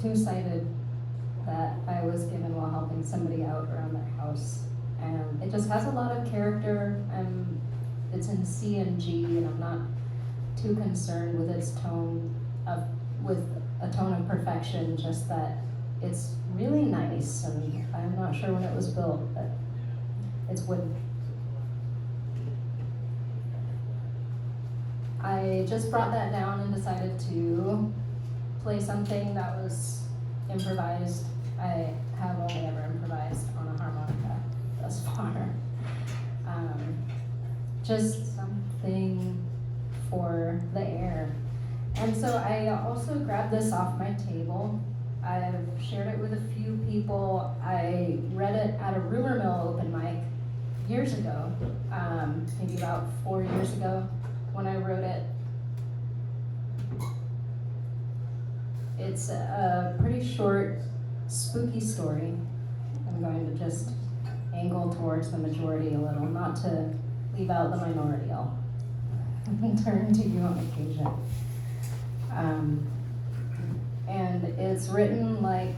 two-sided that I was given while helping somebody out around their house. And it just has a lot of character. It's in C and G, and I'm not too concerned with its tone with a tone of perfection, just that it's really nice, and I'm not sure when it was built, but it's wood. I just brought that down and decided to play something that was improvised. I have only ever improvised on a harmonica thus far. Just something for the air. And so I also grabbed this off my table. I've shared it with a few people. I read it at a rumor mill open mic years ago, maybe about 4 years ago when I wrote it. It's a pretty short, spooky story. I'm going to just angle towards the majority a little, not to leave out the minority. I'll turn to you on occasion. And it's written like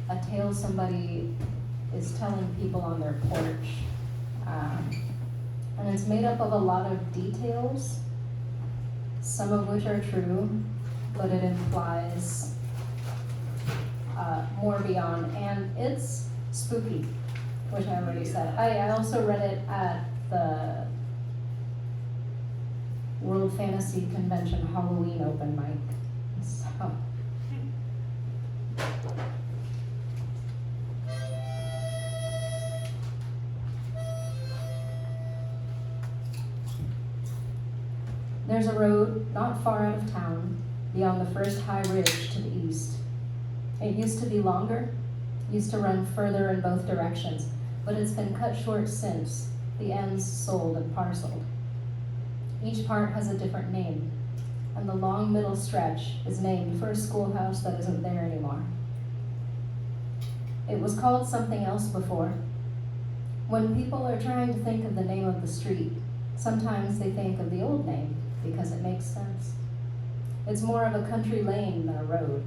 a tale somebody is telling people on their porch. And it's made up of a lot of details, some of which are true, but it implies more beyond. And it's spooky, which I already said. I also read it at the World Fantasy Convention Halloween Open Mic. So. There's a road not far out of town, beyond the first high ridge to the east. It used to be longer, used to run further in both directions, but it's been cut short since, the ends sold and parceled. Each part has a different name, and the long middle stretch is named for a schoolhouse that isn't there anymore. It was called something else before. When people are trying to think of the name of the street, sometimes they think of the old name because it makes sense. It's more of a country lane than a road.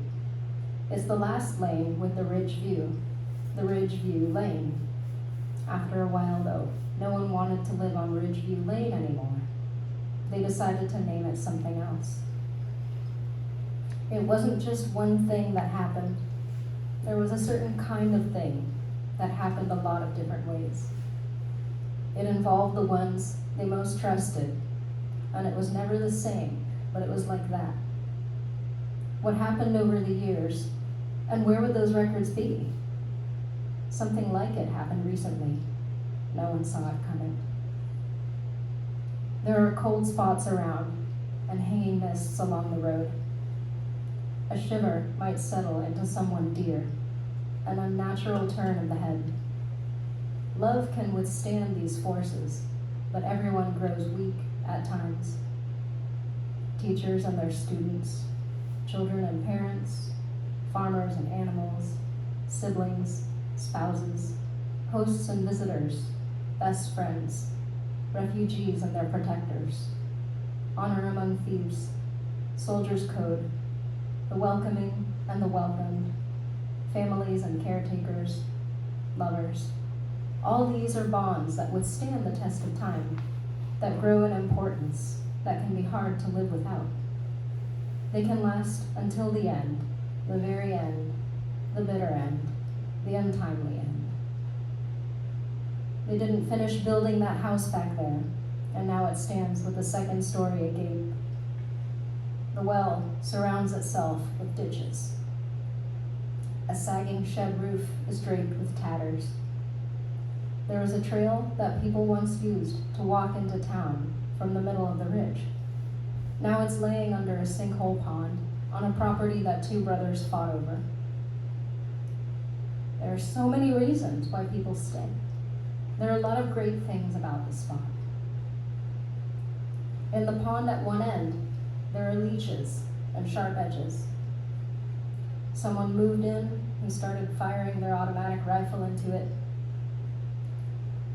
It's the last lane with the ridge view, the Ridge View Lane. After a while though, no one wanted to live on Ridge View Lane anymore. They decided to name it something else. It wasn't just one thing that happened. There was a certain kind of thing that happened a lot of different ways. It involved the ones they most trusted, and it was never the same, but it was like that. What happened over the years, and where would those records be? Something like it happened recently. No one saw it coming. There are cold spots around and hanging mists along the road. A shiver might settle into someone dear, an unnatural turn of the head. Love can withstand these forces, but everyone grows weak at times. Teachers and their students, children and parents, farmers and animals, siblings, spouses, hosts and visitors, best friends, refugees and their protectors, honor among thieves, soldiers' code, the welcoming and the welcomed, families and caretakers, lovers. All these are bonds that withstand the test of time, that grow in importance, that can be hard to live without. They can last until the end, the very end, the bitter end, the untimely end. They didn't finish building that house back there, and now it stands with the second story agape. The well surrounds itself with ditches. A sagging shed roof is draped with tatters. There is a trail that people once used to walk into town from the middle of the ridge. Now it's laying under a sinkhole pond on a property that two brothers fought over. There are so many reasons why people stay. There are a lot of great things about this spot. In the pond at one end, there are leeches and sharp edges. Someone moved in and started firing their automatic rifle into it.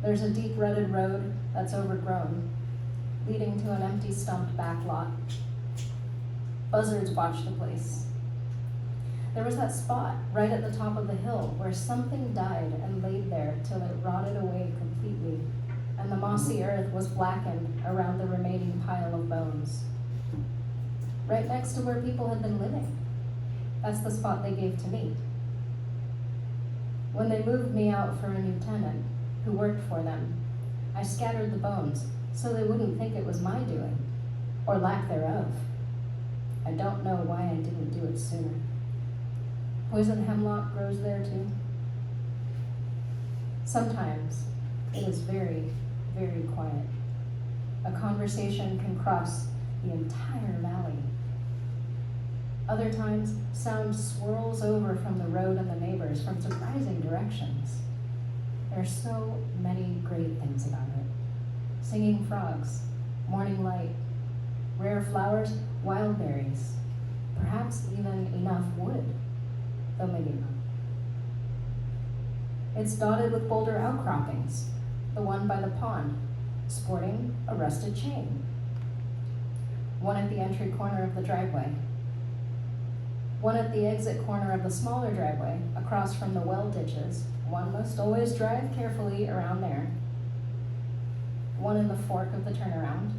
There's a deep rutted road that's overgrown, leading to an empty stumped back lot. Buzzards watch the place. There was that spot right at the top of the hill where something died and laid there till it rotted away completely, and the mossy earth was blackened around the remaining pile of bones. Right next to where people had been living. That's the spot they gave to me. When they moved me out for a new tenant who worked for them, I scattered the bones so they wouldn't think it was my doing, or lack thereof. I don't know why I didn't do it sooner. Poison hemlock grows there too. Sometimes it is very, very quiet. A conversation can cross the entire valley. Other times, sound swirls over from the road and the neighbors from surprising directions. There are so many great things about it. Singing frogs, morning light, rare flowers, wild berries, perhaps even enough wood, though maybe not. It's dotted with boulder outcroppings, the one by the pond, sporting a rusted chain. One at the entry corner of the driveway. One at the exit corner of the smaller driveway, across from the well ditches. One must always drive carefully around there. One in the fork of the turnaround.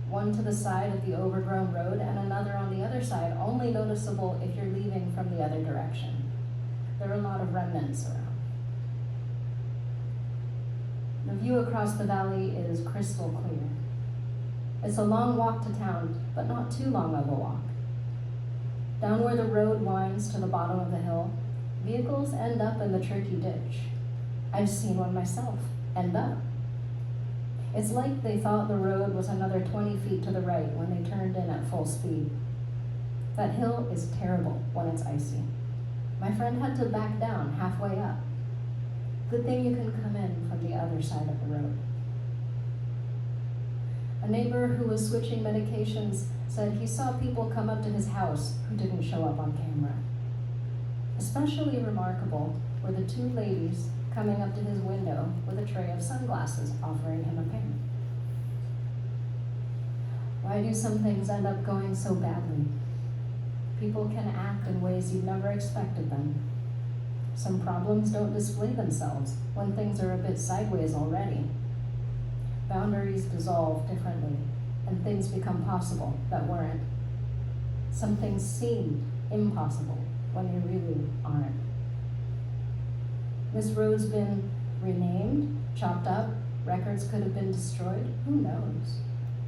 One to the side of the overgrown road, and another on the other side, only noticeable if you're leaving from the other direction. There are a lot of remnants around. The view across the valley is crystal clear. It's a long walk to town, but not too long of a walk. Down where the road winds to the bottom of the hill, vehicles end up in the tricky ditch. I've seen one myself end up. It's like they thought the road was another 20 feet to the right when they turned in at full speed. That hill is terrible when it's icy. My friend had to back down halfway up. Good thing you can come in from the other side of the road. A neighbor who was switching medications said he saw people come up to his house who didn't show up on camera. Especially remarkable were the two ladies coming up to his window with a tray of sunglasses, offering him a pair. Why do some things end up going so badly? People can act in ways you've never expected them. Some problems don't display themselves when things are a bit sideways already. Boundaries dissolve differently, and things become possible that weren't. Some things seem impossible when they really aren't. This road's been renamed, chopped up, records could have been destroyed. Who knows?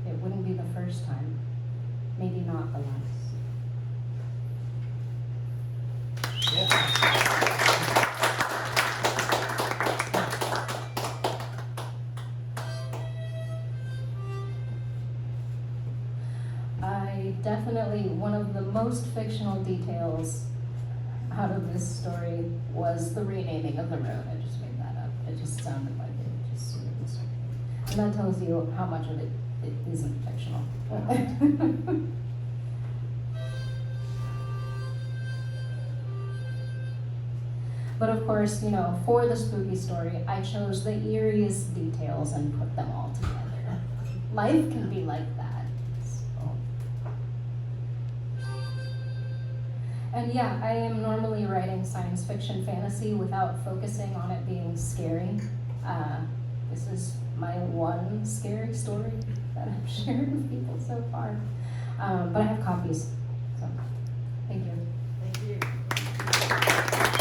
It wouldn't be the first time, maybe not the last. Yeah. Definitely one of the most fictional details out of this story was the renaming of the road. I just made that up. It just sounded like it just was. And that tells you how much of it isn't fictional. But of course, you know, for the spooky story, I chose the eeriest details and put them all together. Life can be like that. And yeah, I am normally writing science fiction fantasy without focusing on it being scary. This is my one scary story that I've shared with people so far. But I have copies, so thank you. Thank you.